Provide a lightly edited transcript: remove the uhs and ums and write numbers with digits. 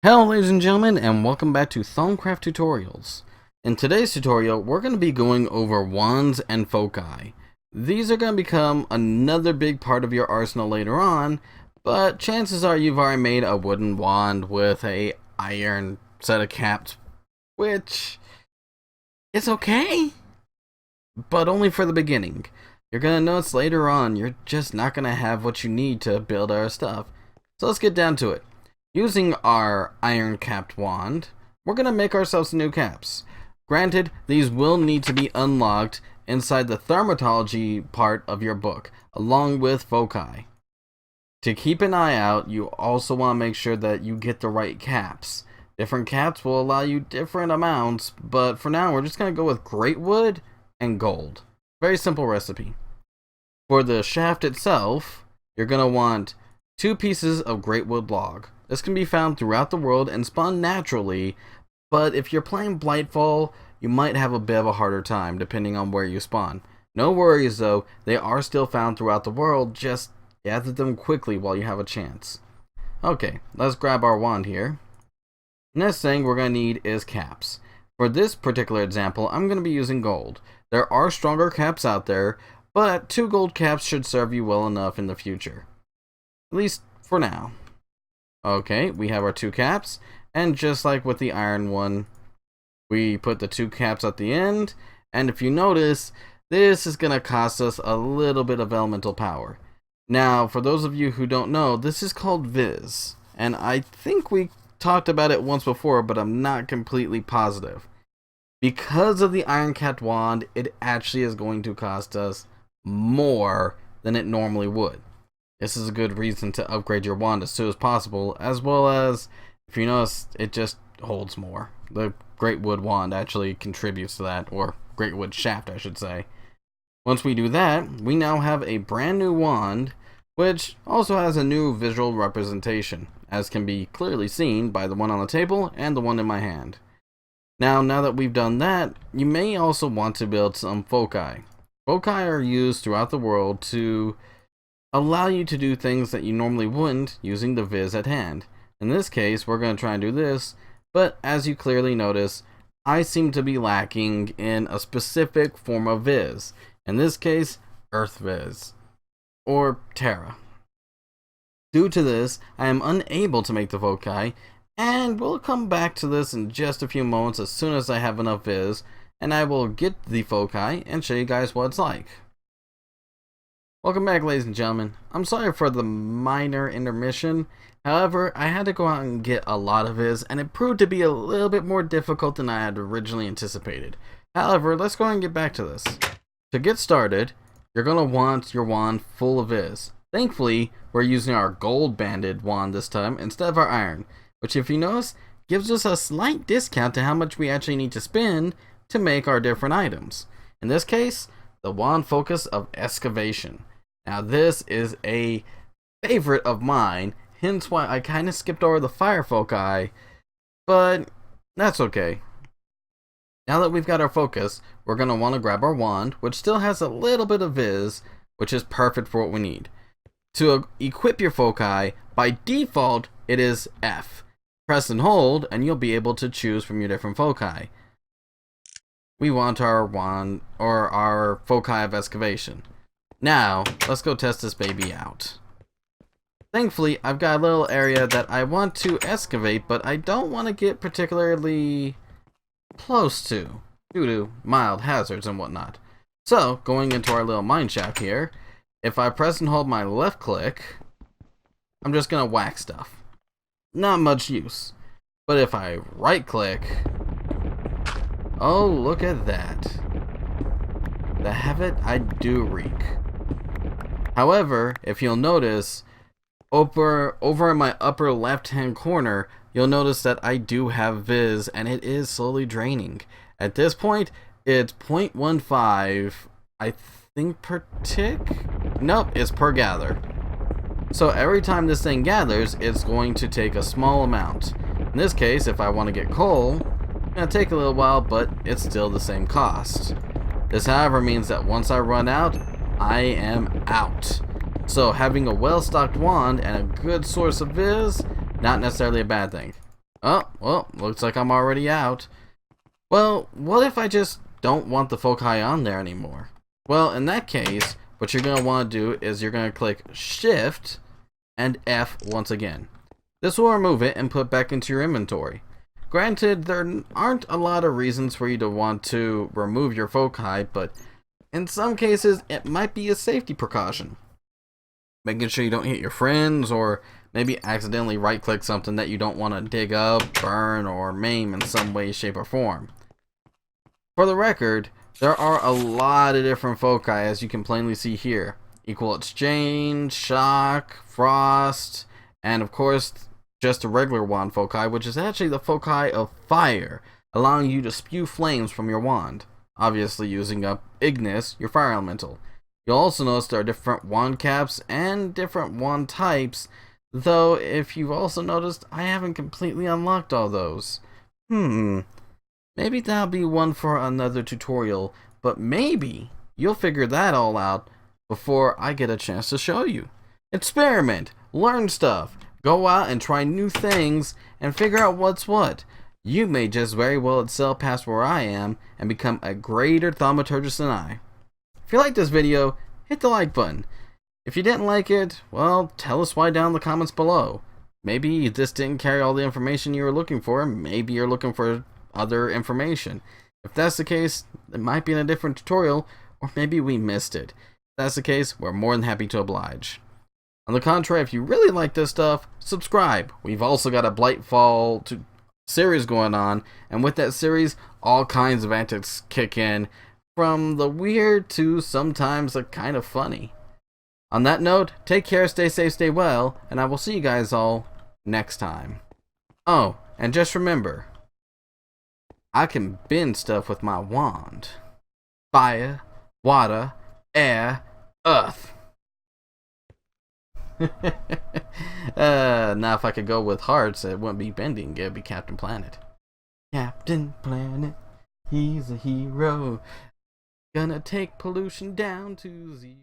Hello ladies and gentlemen, and welcome back to ThaumCraft Tutorials. In today's tutorial, we're going to be going over Wands and Foci. These are going to become another big part of your arsenal later on, but chances are you've already made a wooden wand with a iron set of caps, which is okay, but only for the beginning. You're going to notice later on you're just not going to have what you need to build our stuff. So let's get down to it. Using our iron capped wand, we're going to make ourselves new caps. Granted, these will need to be unlocked inside the thermatology part of your book, along with foci. To keep an eye out, you also want to make sure that you get the right caps. Different caps will allow you different amounts, but for now we're just going to go with great wood and gold. Very simple recipe. For the shaft itself, you're going to want 2 pieces of great wood log. This can be found throughout the world and spawn naturally, but if you're playing Blightfall, you might have a bit of a harder time depending on where you spawn. No worries though, they are still found throughout the world, just gather them quickly while you have a chance. Okay, let's grab our wand here. Next thing we're going to need is caps. For this particular example, I'm going to be using gold. There are stronger caps out there, but 2 gold caps should serve you well enough in the future. At least for now. Okay, we have our 2 caps, and just like with the iron one, we put the 2 caps at the end, and if you notice, this is going to cost us a little bit of elemental power. Now, for those of you who don't know, this is called Viz, and I think we talked about it once before, but I'm not completely positive. Because of the iron capped wand, it actually is going to cost us more than it normally would. This is a good reason to upgrade your wand as soon as possible, as well as, if you notice, it just holds more. The Great Wood Wand actually contributes to that, or Great Wood Shaft, I should say. Once we do that, we now have a brand new wand, which also has a new visual representation, as can be clearly seen by the one on the table and the one in my hand. Now that we've done that, you may also want to build some foci. Foci are used throughout the world to allow you to do things that you normally wouldn't using the Viz at hand. In this case, we're going to try and do this, but as you clearly notice, I seem to be lacking in a specific form of Viz. In this case, Earth Viz, or Terra. Due to this, I am unable to make the foci, and we'll come back to this in just a few moments as soon as I have enough Viz, and I will get the foci and show you guys what it's like. Welcome back, ladies and gentlemen. I'm sorry for the minor intermission. However, I had to go out and get a lot of Viz, and it proved to be a little bit more difficult than I had originally anticipated. However, let's go ahead and get back to this. To get started, you're going to want your wand full of Viz. Thankfully, we're using our gold banded wand this time instead of our iron, which, if you notice, gives us a slight discount to how much we actually need to spend to make our different items. In this case, the wand focus of excavation. Now this is a favorite of mine, hence why I kind of skipped over the fire foci, but that's okay. Now that we've got our focus, we're going to want to grab our wand, which still has a little bit of Viz, which is perfect for what we need. To equip your foci, by default it is F. Press and hold and you'll be able to choose from your different foci. We want our wand, or our foci of excavation. Now, let's go test this baby out. Thankfully, I've got a little area that I want to excavate, but I don't want to get particularly close to, due to mild hazards and whatnot. So, going into our little mine shaft here, if I press and hold my left click, I'm just going to whack stuff. Not much use. But if I right click, oh, look at that. The havoc I do wreak. However, if you'll notice, over in my upper left hand corner, you'll notice that I do have Viz, and it is slowly draining. At this point, it's 0.15, I think, per tick? Nope, it's per gather. So every time this thing gathers, it's going to take a small amount. In this case, if I want to get coal, it's going to take a little while, but it's still the same cost. This, however, means that once I run out, I am out. So having a well-stocked wand and a good source of Viz, not necessarily a bad thing. Oh, well, looks like I'm already out. Well, what if I just don't want the foci on there anymore? Well, in that case, what you're going to want to do is you're going to click Shift and F once again. This will remove it and put it back into your inventory. Granted, there aren't a lot of reasons for you to want to remove your foci, but in some cases, it might be a safety precaution. Making sure you don't hit your friends, or maybe accidentally right-click something that you don't want to dig up, burn, or maim in some way, shape, or form. For the record, there are a lot of different foci, as you can plainly see here. Equal Exchange, Shock, Frost, and of course, just a regular wand foci, which is actually the foci of fire, allowing you to spew flames from your wand, obviously using up Ignis, your fire elemental. You'll also notice there are different wand caps and different wand types, though if you've also noticed, I haven't completely unlocked all those. Maybe that'll be one for another tutorial, but maybe you'll figure that all out before I get a chance to show you. Experiment, learn stuff, go out and try new things, and figure out what's what. You may just very well excel past where I am and become a greater thaumaturgist than I. If you liked this video, hit the like button. If you didn't like it, well, tell us why down in the comments below. Maybe this didn't carry all the information you were looking for. Maybe you're looking for other information. If that's the case, it might be in a different tutorial, or maybe we missed it. If that's the case, we're more than happy to oblige. On the contrary, if you really like this stuff, subscribe. We've also got a Blightfall series going on, and with that series, all kinds of antics kick in, from the weird to sometimes the kind of funny. On that note, take care, stay safe, stay well, and I will see you guys all next time. Oh, and just remember, I can bend stuff with my wand. Fire, water, air, earth. Now if I could go with hearts, it wouldn't be bending, it would be Captain Planet. Captain Planet, he's a hero. Gonna take pollution down to zero.